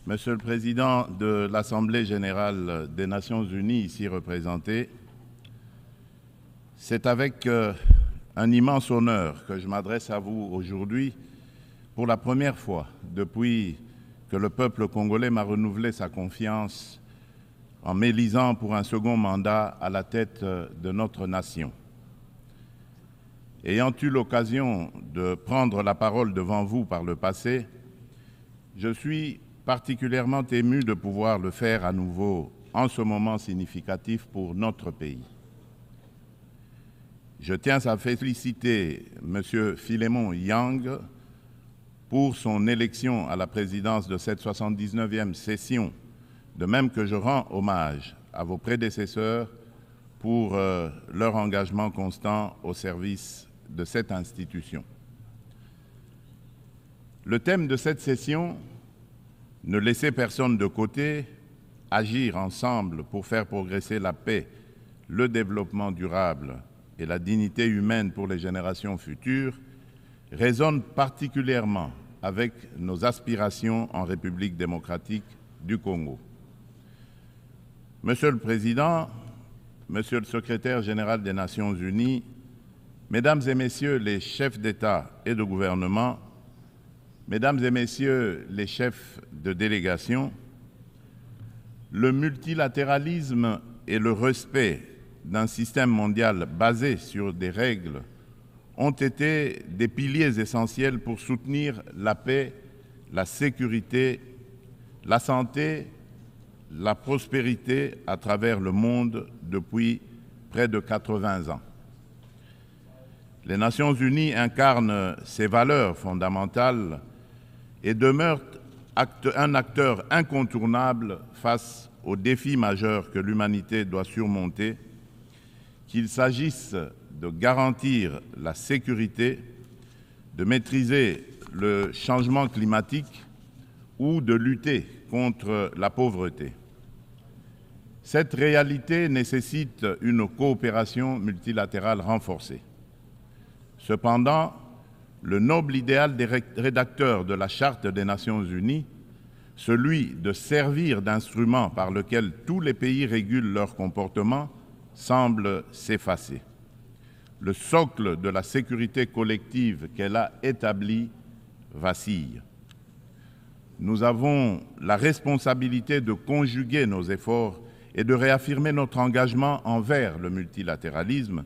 Monsieur le Président de l'Assemblée générale des Nations unies, ici représenté, c'est avec un immense honneur que je m'adresse à vous aujourd'hui pour la première fois depuis que le peuple congolais m'a renouvelé sa confiance en m'élisant pour un second mandat à la tête de notre nation. Ayant eu l'occasion de prendre la parole devant vous par le passé, je suis particulièrement ému de pouvoir le faire à nouveau en ce moment significatif pour notre pays. Je tiens à féliciter M. Philémon Yang pour son élection à la présidence de cette 79e session, de même que je rends hommage à vos prédécesseurs pour leur engagement constant au service de cette institution. Le thème de cette session, ne laisser personne de côté, agir ensemble pour faire progresser la paix, le développement durable et la dignité humaine pour les générations futures, résonne particulièrement avec nos aspirations en République démocratique du Congo. Monsieur le Président, Monsieur le Secrétaire général des Nations unies, Mesdames et Messieurs les chefs d'État et de gouvernement, Mesdames et Messieurs les chefs de délégation, le multilatéralisme et le respect d'un système mondial basé sur des règles ont été des piliers essentiels pour soutenir la paix, la sécurité, la santé, la prospérité à travers le monde depuis près de 80 ans. Les Nations unies incarnent ces valeurs fondamentales et demeurent un acteur incontournable face aux défis majeurs que l'humanité doit surmonter, qu'il s'agisse de garantir la sécurité, de maîtriser le changement climatique ou de lutter contre la pauvreté. Cette réalité nécessite une coopération multilatérale renforcée. Cependant, le noble idéal des rédacteurs de la Charte des Nations unies, celui de servir d'instrument par lequel tous les pays régulent leur comportement, semble s'effacer. Le socle de la sécurité collective qu'elle a établi vacille. Nous avons la responsabilité de conjuguer nos efforts et de réaffirmer notre engagement envers le multilatéralisme,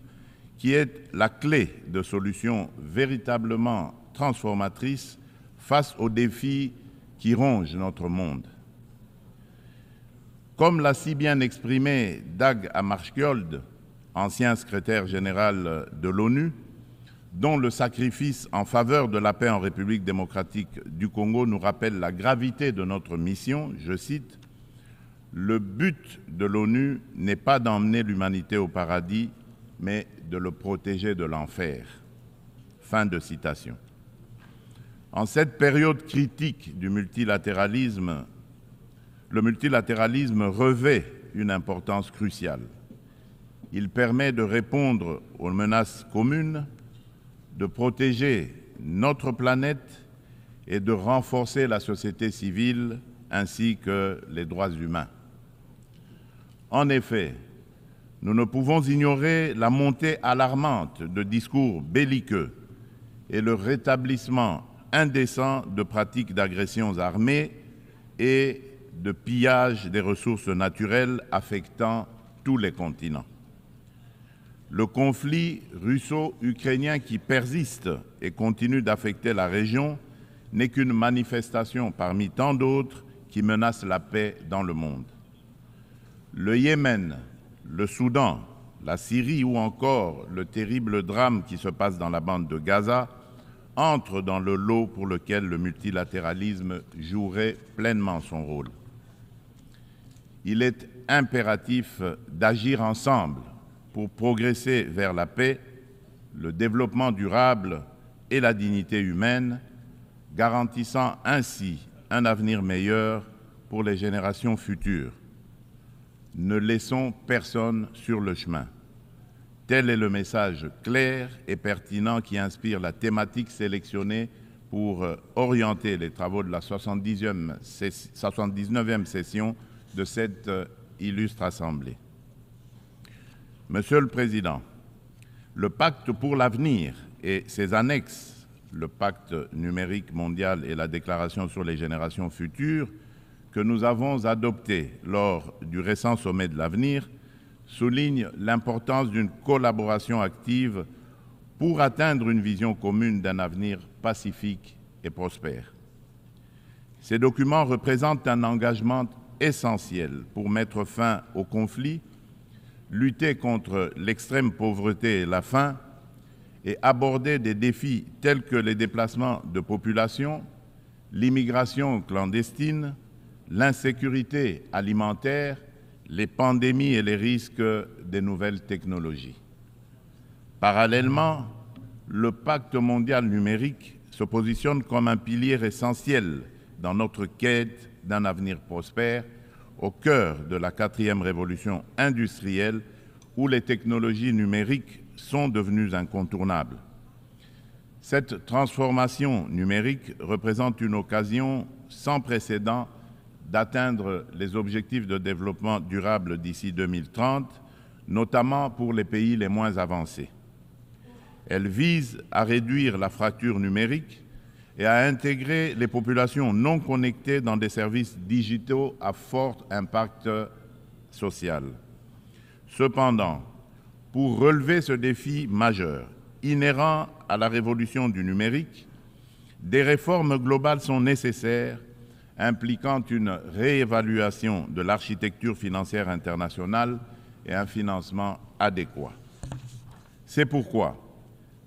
qui est la clé de solutions véritablement transformatrices face aux défis qui rongent notre monde. Comme l'a si bien exprimé Dag Hammarskjöld, ancien secrétaire général de l'ONU, dont le sacrifice en faveur de la paix en République démocratique du Congo nous rappelle la gravité de notre mission, je cite, « Le but de l'ONU n'est pas d'emmener l'humanité au paradis, mais de le protéger de l'enfer. » Fin de citation. En cette période critique du multilatéralisme, le multilatéralisme revêt une importance cruciale. Il permet de répondre aux menaces communes, de protéger notre planète et de renforcer la société civile ainsi que les droits humains. En effet, nous ne pouvons ignorer la montée alarmante de discours belliqueux et le rétablissement indécent de pratiques d'agressions armées et de pillage des ressources naturelles affectant tous les continents. Le conflit russo-ukrainien qui persiste et continue d'affecter la région n'est qu'une manifestation parmi tant d'autres qui menacent la paix dans le monde. Le Yémen, le Soudan, la Syrie ou encore le terrible drame qui se passe dans la bande de Gaza entrent dans le lot pour lequel le multilatéralisme jouerait pleinement son rôle. Il est impératif d'agir ensemble pour progresser vers la paix, le développement durable et la dignité humaine, garantissant ainsi un avenir meilleur pour les générations futures. Ne laissons personne sur le chemin. Tel est le message clair et pertinent qui inspire la thématique sélectionnée pour orienter les travaux de la 79e session de cette illustre Assemblée. Monsieur le Président, le Pacte pour l'avenir et ses annexes, le Pacte numérique mondial et la Déclaration sur les générations futures, que nous avons adoptés lors du récent sommet de l'avenir, soulignent l'importance d'une collaboration active pour atteindre une vision commune d'un avenir pacifique et prospère. Ces documents représentent un engagement essentiel pour mettre fin aux conflits, lutter contre l'extrême pauvreté et la faim et aborder des défis tels que les déplacements de population, l'immigration clandestine, l'insécurité alimentaire, les pandémies et les risques des nouvelles technologies. Parallèlement, le Pacte mondial numérique se positionne comme un pilier essentiel dans notre quête d'un avenir prospère au cœur de la 4e révolution industrielle où les technologies numériques sont devenues incontournables. Cette transformation numérique représente une occasion sans précédent d'atteindre les objectifs de développement durable d'ici 2030, notamment pour les pays les moins avancés. Elle vise à réduire la fracture numérique et à intégrer les populations non connectées dans des services digitaux à fort impact social. Cependant, pour relever ce défi majeur, inhérent à la révolution du numérique, des réformes globales sont nécessaires, impliquant une réévaluation de l'architecture financière internationale et un financement adéquat. C'est pourquoi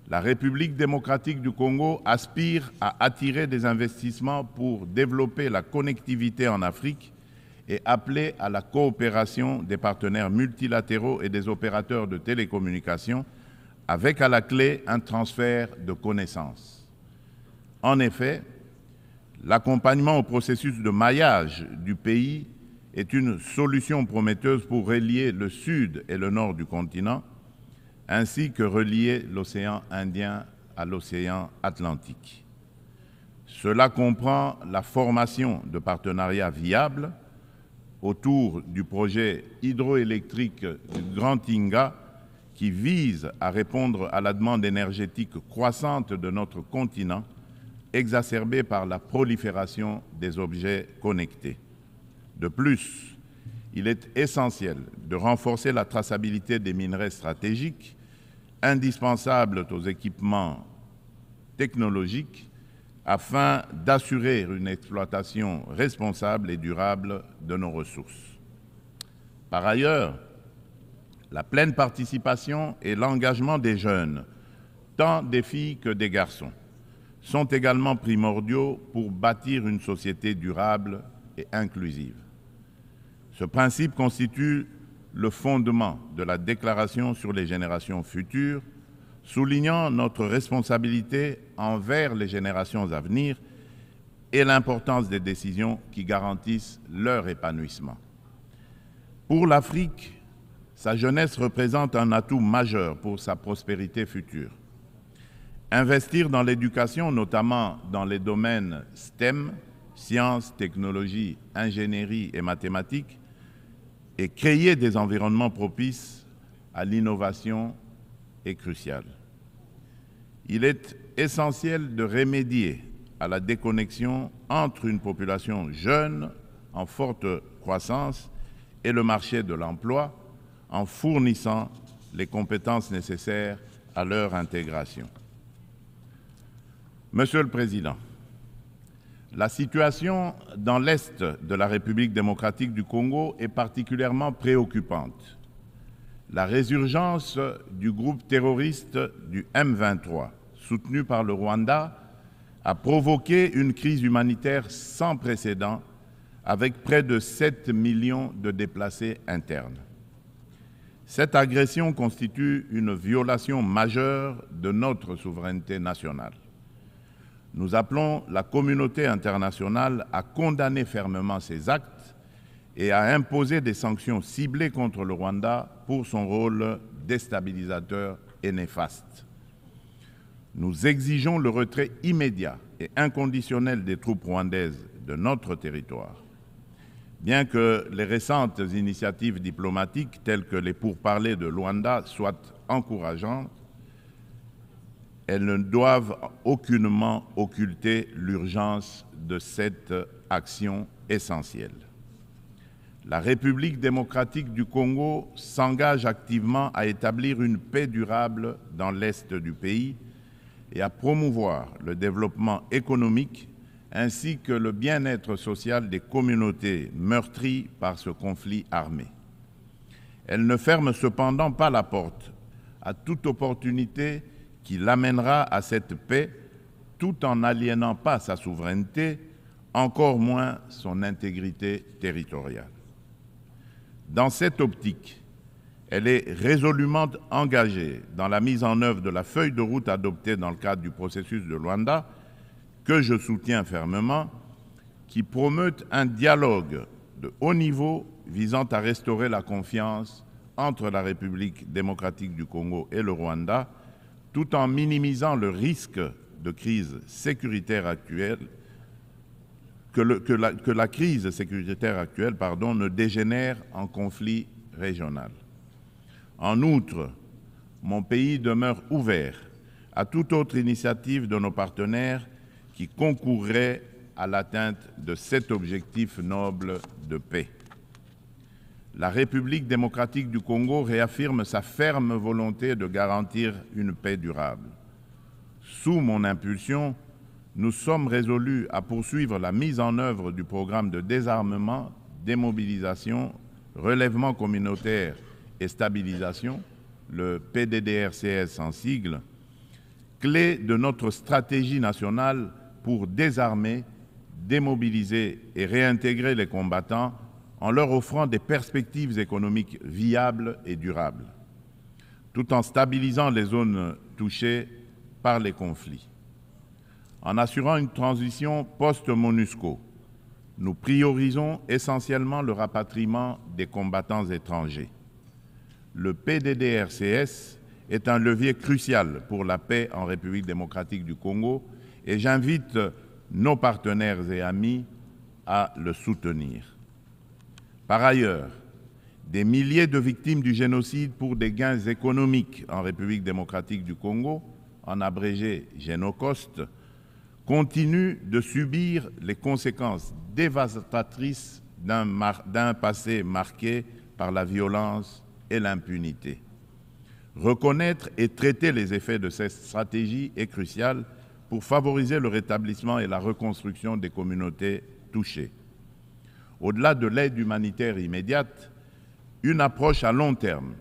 la République démocratique du Congo aspire à attirer des investissements pour développer la connectivité en Afrique et appeler à la coopération des partenaires multilatéraux et des opérateurs de télécommunications, avec à la clé un transfert de connaissances. En effet, l'accompagnement au processus de maillage du pays est une solution prometteuse pour relier le sud et le nord du continent, ainsi que relier l'océan Indien à l'océan Atlantique. Cela comprend la formation de partenariats viables autour du projet hydroélectrique du Grand Inga qui vise à répondre à la demande énergétique croissante de notre continent, exacerbée par la prolifération des objets connectés. De plus, il est essentiel de renforcer la traçabilité des minerais stratégiques, indispensables aux équipements technologiques, afin d'assurer une exploitation responsable et durable de nos ressources. Par ailleurs, la pleine participation et l'engagement des jeunes, tant des filles que des garçons, sont également primordiaux pour bâtir une société durable et inclusive. Ce principe constitue le fondement de la Déclaration sur les générations futures, soulignant notre responsabilité envers les générations à venir et l'importance des décisions qui garantissent leur épanouissement. Pour l'Afrique, sa jeunesse représente un atout majeur pour sa prospérité future. Investir dans l'éducation, notamment dans les domaines STEM, sciences, technologies, ingénierie et mathématiques, et créer des environnements propices à l'innovation est crucial. Il est essentiel de remédier à la déconnexion entre une population jeune en forte croissance et le marché de l'emploi en fournissant les compétences nécessaires à leur intégration. Monsieur le Président, la situation dans l'Est de la République démocratique du Congo est particulièrement préoccupante. La résurgence du groupe terroriste du M23, soutenu par le Rwanda, a provoqué une crise humanitaire sans précédent avec près de 7 millions de déplacés internes. Cette agression constitue une violation majeure de notre souveraineté nationale. Nous appelons la communauté internationale à condamner fermement ces actes et à imposer des sanctions ciblées contre le Rwanda pour son rôle déstabilisateur et néfaste. Nous exigeons le retrait immédiat et inconditionnel des troupes rwandaises de notre territoire. Bien que les récentes initiatives diplomatiques, telles que les pourparlers de Luanda, soient encourageantes, elles ne doivent aucunement occulter l'urgence de cette action essentielle. La République démocratique du Congo s'engage activement à établir une paix durable dans l'est du pays et à promouvoir le développement économique ainsi que le bien-être social des communautés meurtries par ce conflit armé. Elle ne ferme cependant pas la porte à toute opportunité qui l'amènera à cette paix tout en n'aliénant pas sa souveraineté, encore moins son intégrité territoriale. Dans cette optique, elle est résolument engagée dans la mise en œuvre de la feuille de route adoptée dans le cadre du processus de Luanda, que je soutiens fermement, qui promeut un dialogue de haut niveau visant à restaurer la confiance entre la République démocratique du Congo et le Rwanda, tout en minimisant le risque de crise sécuritaire actuelle, que la crise sécuritaire actuelle ne dégénère en conflit régional. En outre, mon pays demeure ouvert à toute autre initiative de nos partenaires qui concourrait à l'atteinte de cet objectif noble de paix. La République démocratique du Congo réaffirme sa ferme volonté de garantir une paix durable. Sous mon impulsion, nous sommes résolus à poursuivre la mise en œuvre du programme de désarmement, démobilisation, relèvement communautaire et stabilisation, le PDDRCS en sigle, clé de notre stratégie nationale pour désarmer, démobiliser et réintégrer les combattants en leur offrant des perspectives économiques viables et durables, tout en stabilisant les zones touchées par les conflits. En assurant une transition post-MONUSCO, nous priorisons essentiellement le rapatriement des combattants étrangers. Le PDDRCS est un levier crucial pour la paix en République démocratique du Congo et j'invite nos partenaires et amis à le soutenir. Par ailleurs, des milliers de victimes du génocide pour des gains économiques en République démocratique du Congo, en abrégé Génocost, continuent de subir les conséquences dévastatrices d'un passé marqué par la violence et l'impunité. Reconnaître et traiter les effets de cette stratégie est crucial pour favoriser le rétablissement et la reconstruction des communautés touchées. Au-delà de l'aide humanitaire immédiate, une approche à long terme,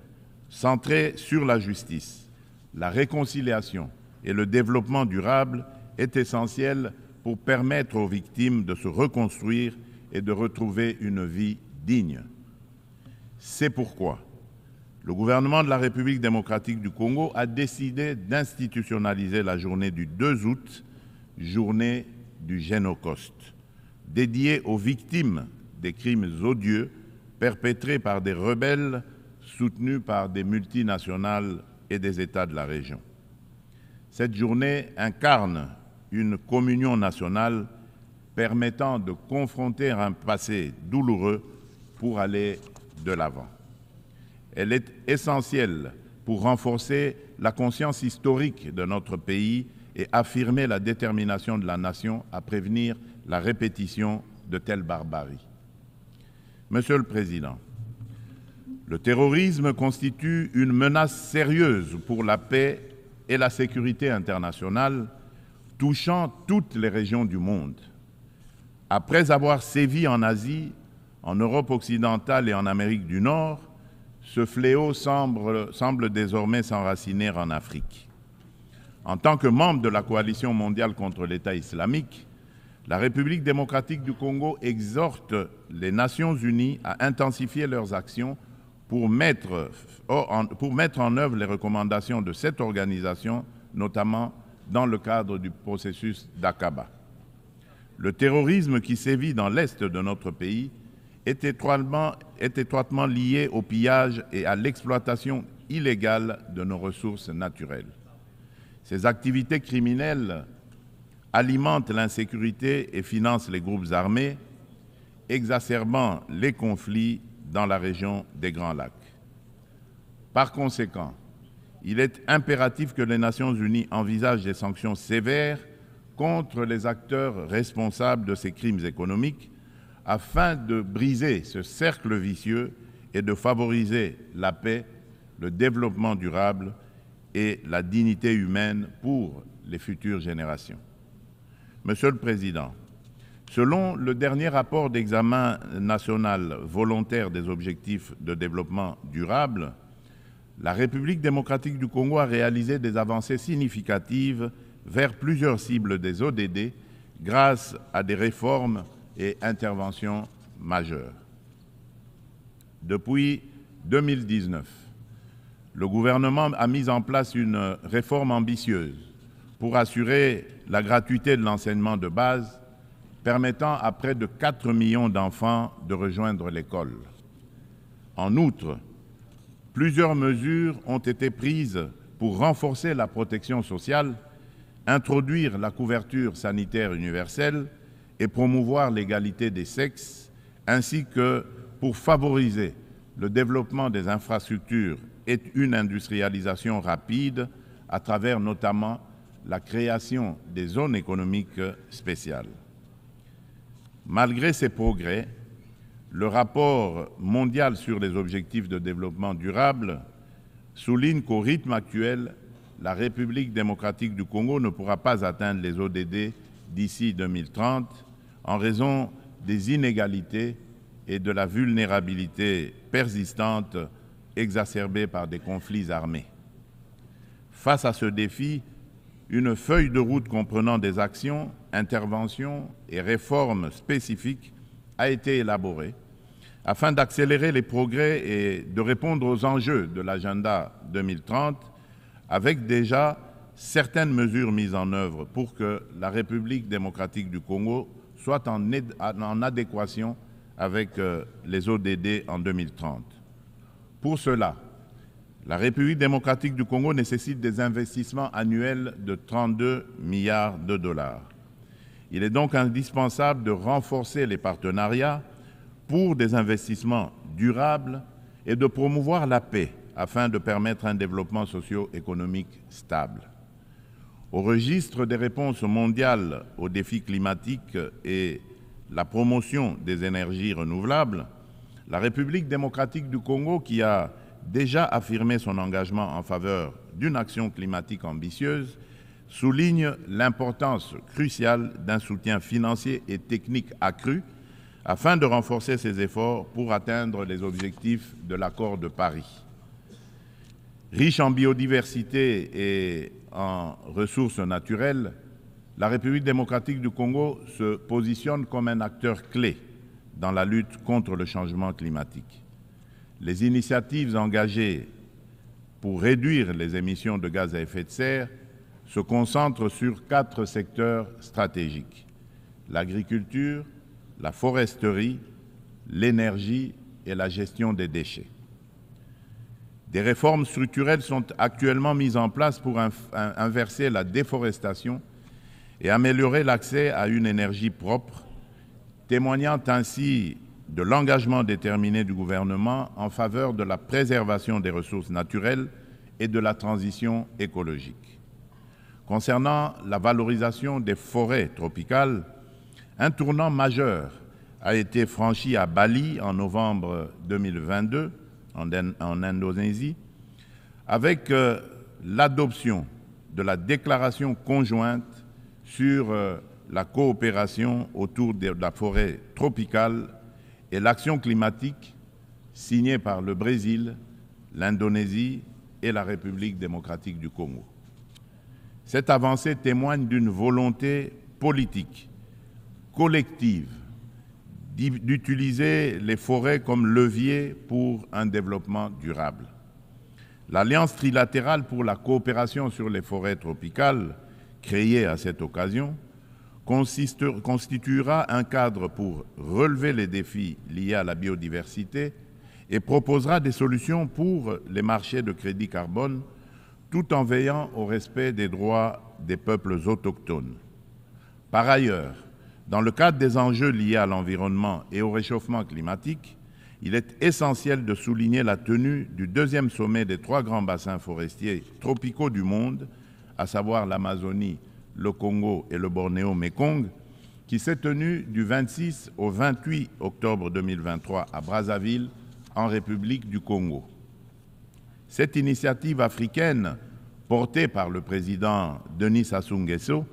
centrée sur la justice, la réconciliation et le développement durable est essentielle pour permettre aux victimes de se reconstruire et de retrouver une vie digne. C'est pourquoi le gouvernement de la République démocratique du Congo a décidé d'institutionnaliser la journée du 2 août, journée du Génocost, dédiée aux victimes des crimes odieux perpétrés par des rebelles soutenus par des multinationales et des États de la région. Cette journée incarne une communion nationale permettant de confronter un passé douloureux pour aller de l'avant. Elle est essentielle pour renforcer la conscience historique de notre pays et affirmer la détermination de la nation à prévenir la répétition de telles barbaries. Monsieur le Président, le terrorisme constitue une menace sérieuse pour la paix et la sécurité internationale, touchant toutes les régions du monde. Après avoir sévi en Asie, en Europe occidentale et en Amérique du Nord, ce fléau semble désormais s'enraciner en Afrique. En tant que membre de la coalition mondiale contre l'État islamique, la République démocratique du Congo exhorte les Nations unies à intensifier leurs actions pour mettre en œuvre les recommandations de cette organisation, notamment dans le cadre du processus d'Aqaba. Le terrorisme qui sévit dans l'est de notre pays est étroitement lié au pillage et à l'exploitation illégale de nos ressources naturelles. Ces activités criminelles alimentent l'insécurité et financent les groupes armés, exacerbant les conflits dans la région des Grands Lacs. Par conséquent, il est impératif que les Nations unies envisagent des sanctions sévères contre les acteurs responsables de ces crimes économiques afin de briser ce cercle vicieux et de favoriser la paix, le développement durable et la dignité humaine pour les futures générations. Monsieur le Président, selon le dernier rapport d'examen national volontaire des objectifs de développement durable, la République démocratique du Congo a réalisé des avancées significatives vers plusieurs cibles des ODD grâce à des réformes et interventions majeures. Depuis 2019, le gouvernement a mis en place une réforme ambitieuse pour assurer la gratuité de l'enseignement de base, permettant à près de 4 millions d'enfants de rejoindre l'école. En outre, plusieurs mesures ont été prises pour renforcer la protection sociale, introduire la couverture sanitaire universelle et promouvoir l'égalité des sexes, ainsi que pour favoriser le développement des infrastructures et une industrialisation rapide à travers notamment la création des zones économiques spéciales. Malgré ces progrès, le rapport mondial sur les objectifs de développement durable souligne qu'au rythme actuel, la République démocratique du Congo ne pourra pas atteindre les ODD d'ici 2030 en raison des inégalités et de la vulnérabilité persistante exacerbée par des conflits armés. Face à ce défi, une feuille de route comprenant des actions, interventions et réformes spécifiques a été élaborée afin d'accélérer les progrès et de répondre aux enjeux de l'agenda 2030 avec déjà certaines mesures mises en œuvre pour que la République démocratique du Congo soit en adéquation avec les ODD en 2030. Pour cela, la République démocratique du Congo nécessite des investissements annuels de 32 milliards de dollars. Il est donc indispensable de renforcer les partenariats pour des investissements durables et de promouvoir la paix afin de permettre un développement socio-économique stable. Au registre des réponses mondiales aux défis climatiques et la promotion des énergies renouvelables, la République démocratique du Congo, qui a déjà affirmé son engagement en faveur d'une action climatique ambitieuse, souligne l'importance cruciale d'un soutien financier et technique accru afin de renforcer ses efforts pour atteindre les objectifs de l'accord de Paris. Riche en biodiversité et en ressources naturelles, la République démocratique du Congo se positionne comme un acteur clé dans la lutte contre le changement climatique. Les initiatives engagées pour réduire les émissions de gaz à effet de serre se concentrent sur 4 secteurs stratégiques: l'agriculture, la foresterie, l'énergie et la gestion des déchets. Des réformes structurelles sont actuellement mises en place pour inverser la déforestation et améliorer l'accès à une énergie propre, témoignant ainsi de l'engagement déterminé du gouvernement en faveur de la préservation des ressources naturelles et de la transition écologique. Concernant la valorisation des forêts tropicales, un tournant majeur a été franchi à Bali en novembre 2022, en Indonésie, avec l'adoption de la déclaration conjointe sur la coopération autour de la forêt tropicale et l'action climatique signée par le Brésil, l'Indonésie et la République démocratique du Congo. Cette avancée témoigne d'une volonté politique collective d'utiliser les forêts comme levier pour un développement durable. L'Alliance trilatérale pour la coopération sur les forêts tropicales, créée à cette occasion, constituera un cadre pour relever les défis liés à la biodiversité et proposera des solutions pour les marchés de crédit carbone, tout en veillant au respect des droits des peuples autochtones. Par ailleurs, dans le cadre des enjeux liés à l'environnement et au réchauffement climatique, il est essentiel de souligner la tenue du deuxième sommet des 3 grands bassins forestiers tropicaux du monde, à savoir l'Amazonie, le Congo et le Bornéo-Mékong, qui s'est tenu du 26 au 28 octobre 2023 à Brazzaville, en République du Congo. Cette initiative africaine, portée par le président Denis Sassou Nguesso,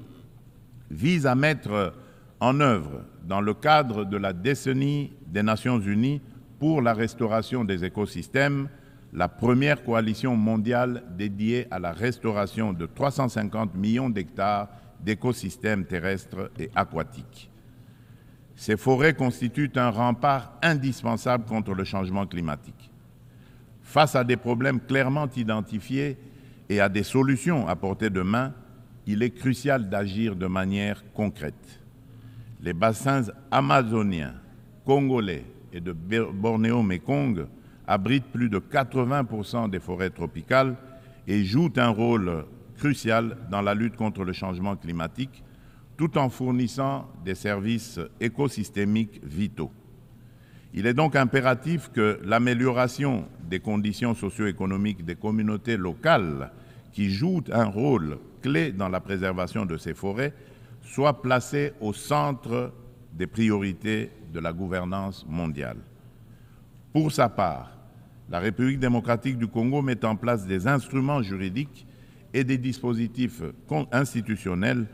vise à mettre en œuvre, dans le cadre de la décennie des Nations Unies pour la restauration des écosystèmes, la première coalition mondiale dédiée à la restauration de 350 millions d'hectares d'écosystèmes terrestres et aquatiques. Ces forêts constituent un rempart indispensable contre le changement climatique. Face à des problèmes clairement identifiés et à des solutions à portée de main, il est crucial d'agir de manière concrète. Les bassins amazoniens, congolais et de Bornéo-Mékong abritent plus de 80% des forêts tropicales et jouent un rôle crucial dans la lutte contre le changement climatique, tout en fournissant des services écosystémiques vitaux. Il est donc impératif que l'amélioration des conditions socio-économiques des communautés locales qui jouent un rôle clé dans la préservation de ces forêts soit placée au centre des priorités de la gouvernance mondiale. Pour sa part, la République démocratique du Congo met en place des instruments juridiques et des dispositifs institutionnels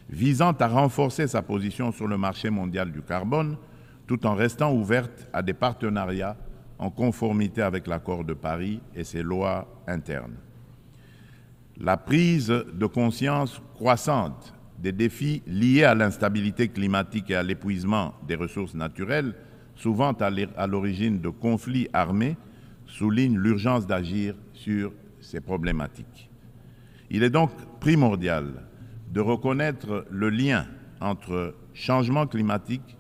visant à renforcer sa position sur le marché mondial du carbone, tout en restant ouverte à des partenariats en conformité avec l'accord de Paris et ses lois internes. La prise de conscience croissante des défis liés à l'instabilité climatique et à l'épuisement des ressources naturelles, souvent à l'origine de conflits armés, souligne l'urgence d'agir sur ces problématiques. Il est donc primordial de reconnaître le lien entre changement climatique,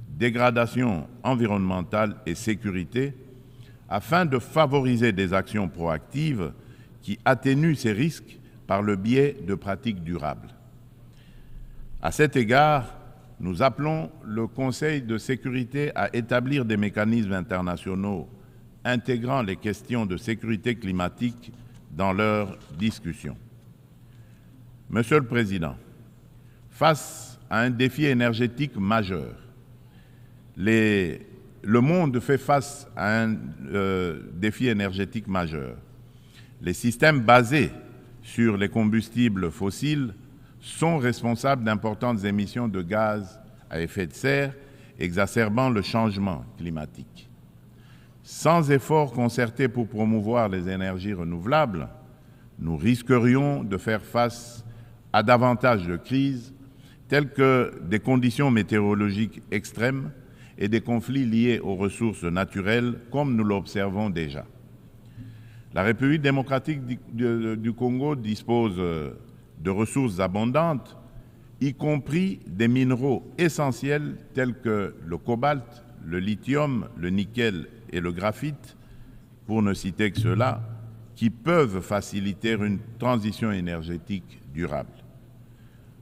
dégradation environnementale et sécurité, afin de favoriser des actions proactives qui atténuent ces risques par le biais de pratiques durables. À cet égard, nous appelons le Conseil de sécurité à établir des mécanismes internationaux intégrant les questions de sécurité climatique dans leurs discussions. Monsieur le Président, face à un défi énergétique majeur, le monde fait face à un défi énergétique majeur. Les systèmes basés sur les combustibles fossiles sont responsables d'importantes émissions de gaz à effet de serre, exacerbant le changement climatique. Sans efforts concertés pour promouvoir les énergies renouvelables, nous risquerions de faire face à davantage de crises, telles que des conditions météorologiques extrêmes et des conflits liés aux ressources naturelles, comme nous l'observons déjà. La République démocratique du Congo dispose de ressources abondantes, y compris des minéraux essentiels tels que le cobalt, le lithium, le nickel et le graphite, pour ne citer que ceux-là, qui peuvent faciliter une transition énergétique durable.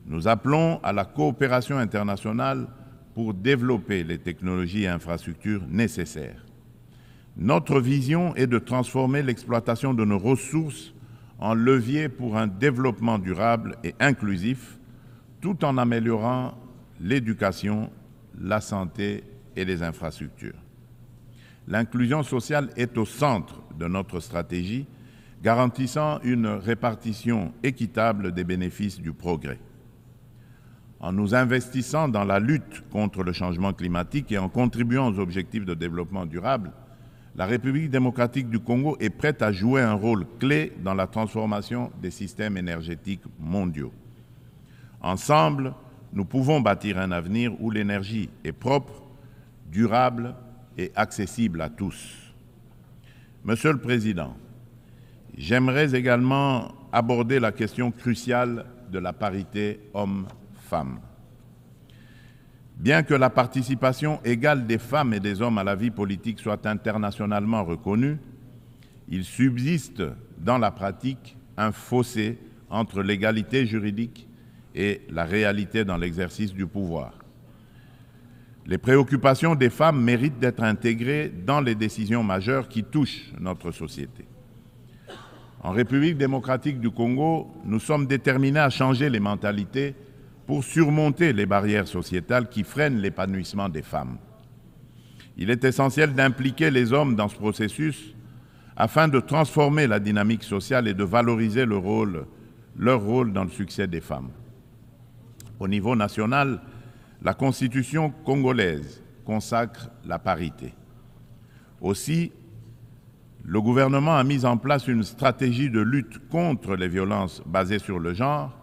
Nous appelons à la coopération internationale pour développer les technologies et infrastructures nécessaires. Notre vision est de transformer l'exploitation de nos ressources en levier pour un développement durable et inclusif, tout en améliorant l'éducation, la santé et les infrastructures. L'inclusion sociale est au centre de notre stratégie, garantissant une répartition équitable des bénéfices du progrès. En nous investissant dans la lutte contre le changement climatique et en contribuant aux objectifs de développement durable, la République démocratique du Congo est prête à jouer un rôle clé dans la transformation des systèmes énergétiques mondiaux. Ensemble, nous pouvons bâtir un avenir où l'énergie est propre, durable et accessible à tous. Monsieur le Président, j'aimerais également aborder la question cruciale de la parité hommes-femmes. Bien que la participation égale des femmes et des hommes à la vie politique soit internationalement reconnue, il subsiste dans la pratique un fossé entre l'égalité juridique et la réalité dans l'exercice du pouvoir. Les préoccupations des femmes méritent d'être intégrées dans les décisions majeures qui touchent notre société. En République démocratique du Congo, nous sommes déterminés à changer les mentalités pour surmonter les barrières sociétales qui freinent l'épanouissement des femmes. Il est essentiel d'impliquer les hommes dans ce processus afin de transformer la dynamique sociale et de valoriser leur rôle dans le succès des femmes. Au niveau national, la Constitution congolaise consacre la parité. Aussi, le gouvernement a mis en place une stratégie de lutte contre les violences basées sur le genre,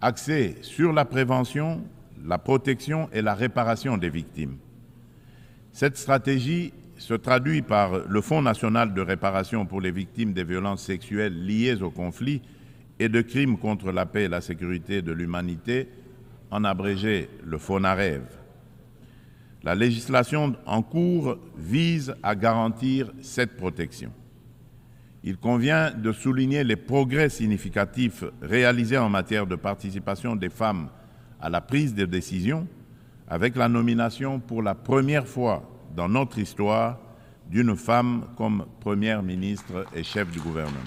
axée sur la prévention, la protection et la réparation des victimes. Cette stratégie se traduit par le Fonds national de réparation pour les victimes des violences sexuelles liées au conflit et de crimes contre la paix et la sécurité de l'humanité, en abrégé le FONAREV. La législation en cours vise à garantir cette protection. Il convient de souligner les progrès significatifs réalisés en matière de participation des femmes à la prise de décision, avec la nomination pour la première fois dans notre histoire d'une femme comme première ministre et chef du gouvernement.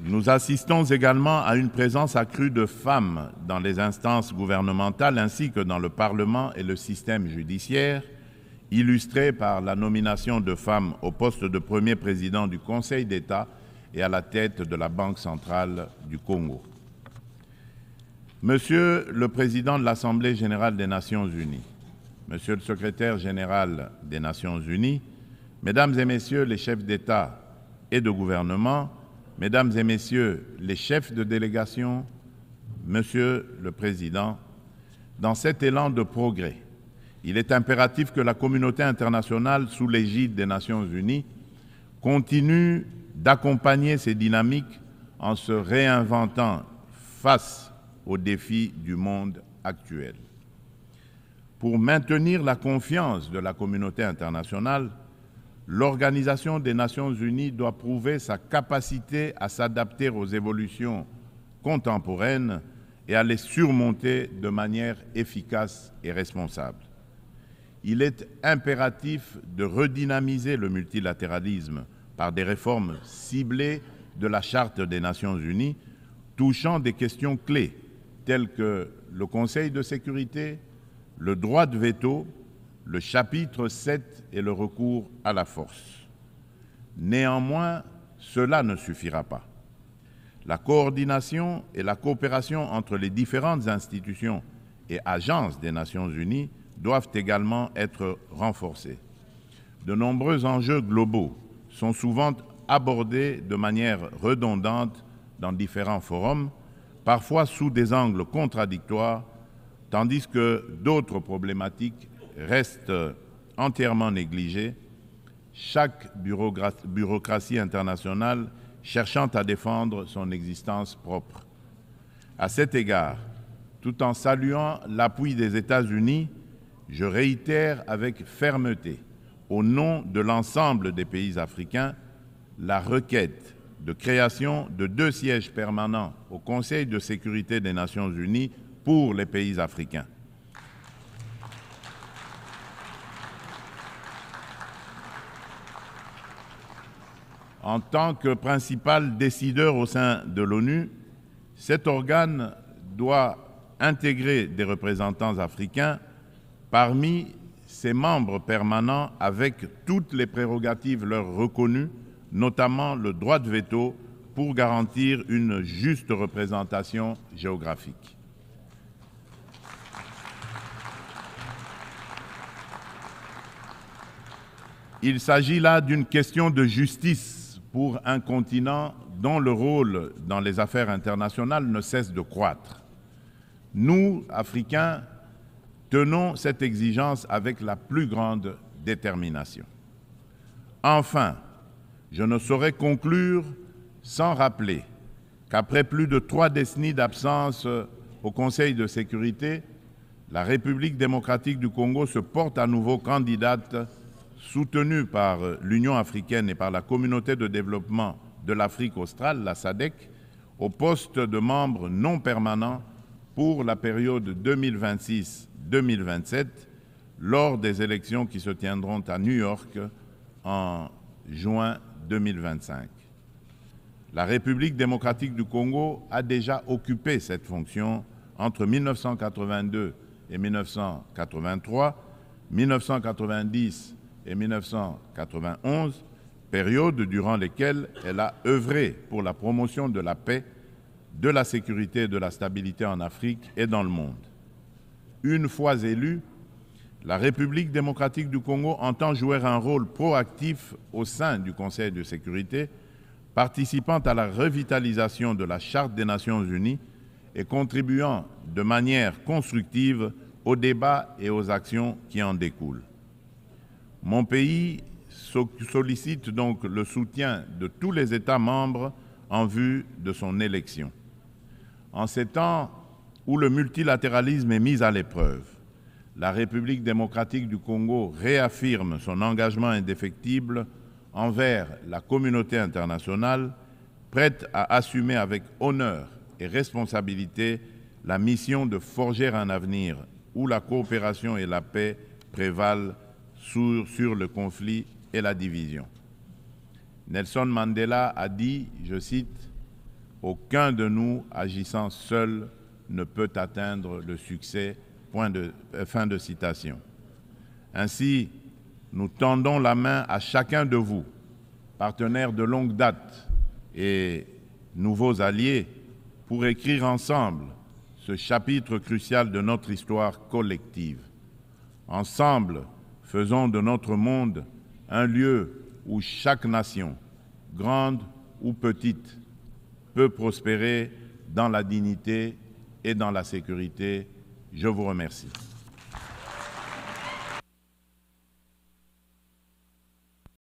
Nous assistons également à une présence accrue de femmes dans les instances gouvernementales ainsi que dans le Parlement et le système judiciaire, illustrée par la nomination de femmes au poste de premier président du Conseil d'État et à la tête de la Banque centrale du Congo. Monsieur le Président de l'Assemblée générale des Nations unies, Monsieur le Secrétaire général des Nations unies, Mesdames et Messieurs les chefs d'État et de gouvernement, Mesdames et Messieurs les chefs de délégation, Monsieur le Président, dans cet élan de progrès, il est impératif que la communauté internationale, sous l'égide des Nations unies, continue d'accompagner ces dynamiques en se réinventant face aux défis du monde actuel. Pour maintenir la confiance de la communauté internationale, l'Organisation des Nations unies doit prouver sa capacité à s'adapter aux évolutions contemporaines et à les surmonter de manière efficace et responsable. Il est impératif de redynamiser le multilatéralisme par des réformes ciblées de la Charte des Nations unies, touchant des questions clés telles que le Conseil de sécurité, le droit de veto, le chapitre 7 et le recours à la force. Néanmoins, cela ne suffira pas. La coordination et la coopération entre les différentes institutions et agences des Nations unies doivent également être renforcées. De nombreux enjeux globaux sont souvent abordés de manière redondante dans différents forums, parfois sous des angles contradictoires, tandis que d'autres problématiques restent entièrement négligées, chaque bureaucratie internationale cherchant à défendre son existence propre. À cet égard, tout en saluant l'appui des États-Unis, je réitère avec fermeté, au nom de l'ensemble des pays africains, la requête de création de 2 sièges permanents au Conseil de sécurité des Nations unies pour les pays africains. En tant que principal décideur au sein de l'ONU, cet organe doit intégrer des représentants africains parmi ses membres permanents avec toutes les prérogatives leur reconnues, notamment le droit de veto pour garantir une juste représentation géographique. Il s'agit là d'une question de justice pour un continent dont le rôle dans les affaires internationales ne cesse de croître. Nous, Africains, tenons cette exigence avec la plus grande détermination. Enfin, je ne saurais conclure sans rappeler qu'après plus de 3 décennies d'absence au Conseil de sécurité, la République démocratique du Congo se porte à nouveau candidate soutenu par l'Union africaine et par la Communauté de développement de l'Afrique australe, la SADC, au poste de membre non permanent pour la période 2026-2027 lors des élections qui se tiendront à New York en juin 2025. La République démocratique du Congo a déjà occupé cette fonction entre 1982 et 1983, 1990 et 1991, période durant lesquelles elle a œuvré pour la promotion de la paix, de la sécurité et de la stabilité en Afrique et dans le monde. Une fois élue, la République démocratique du Congo entend jouer un rôle proactif au sein du Conseil de sécurité, participant à la revitalisation de la Charte des Nations Unies et contribuant de manière constructive aux débats et aux actions qui en découlent. Mon pays sollicite donc le soutien de tous les États membres en vue de son élection. En ces temps où le multilatéralisme est mis à l'épreuve, la République démocratique du Congo réaffirme son engagement indéfectible envers la communauté internationale, prête à assumer avec honneur et responsabilité la mission de forger un avenir où la coopération et la paix prévalent sur le conflit et la division. Nelson Mandela a dit, je cite, « Aucun de nous agissant seul ne peut atteindre le succès ». Fin de citation. Ainsi, nous tendons la main à chacun de vous, partenaires de longue date et nouveaux alliés, pour écrire ensemble ce chapitre crucial de notre histoire collective. Ensemble, faisons de notre monde un lieu où chaque nation, grande ou petite, peut prospérer dans la dignité et dans la sécurité. Je vous remercie.